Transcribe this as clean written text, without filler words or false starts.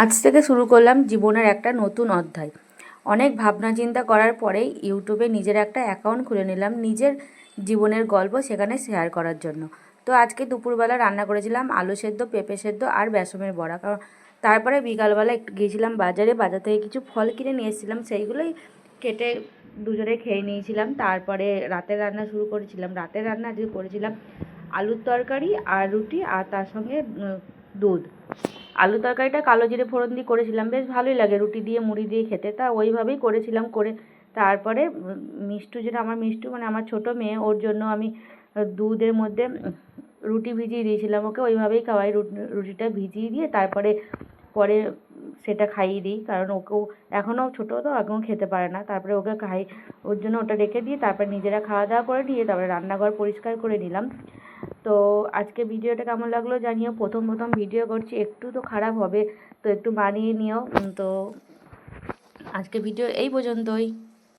আজ থেকে শুরু করলাম জীবনের একটা নতুন অধ্যায়। অনেক ভাবনা চিন্তা করার পরেই ইউটিউবে নিজের একটা অ্যাকাউন্ট খুলে নিলাম নিজের জীবনের গল্প সেখানে শেয়ার করার জন্য। তো আজকে দুপুরবেলা রান্না করেছিলাম আলু সেদ্ধ, পেঁপে সেদ্ধ আর বেসনের বড়া। কারণ তারপরে বিকালবেলা একটু গিয়েছিলাম বাজারে, বাজার থেকে কিছু ফল কিনে নিয়ে এসেছিলাম, সেইগুলোই কেটে দুজনে খেয়ে নিয়েছিলাম। তারপরে রাতের রান্না শুরু করেছিলাম। রাতের রান্না আজকে করেছিলাম আলুর তরকারি আর রুটি, আর তার সঙ্গে দুধ। আলু তরকারিটা কালো জিরে ফোড়ন দিয়ে করেছিলাম, বেশ ভালোই লাগে রুটি দিয়ে মুড়ি দিয়ে খেতে। তা ওইভাবেই করেছিলাম। করে তারপরে মিষ্টু, যেটা আমার মিষ্টু মানে আমার ছোটো মেয়ে, ওর জন্য আমি দুধের মধ্যে রুটি ভিজিয়ে দিয়েছিলাম। ওকে ওইভাবেই খাওয়াই, রুটিটা ভিজিয়ে দিয়ে তারপরে পরে সেটা খাইয়ে দিই, কারণ ওকেও এখনও ছোটো তো এখনও খেতে পারে না। তারপরে ওকে ওর জন্য ওটা রেখে দিয়ে তারপরে নিজেরা খাওয়া দাওয়া করে নিয়ে তারপরে রান্নাঘর পরিষ্কার করে নিলাম। তো আজকে ভিডিওটা কেমন লাগলো জানিও। প্রথম ভিডিও করছি, একটু তো খারাপ হবে, তো একটু মানিয়ে নিও। তো আজকে ভিডিও এই পর্যন্তই।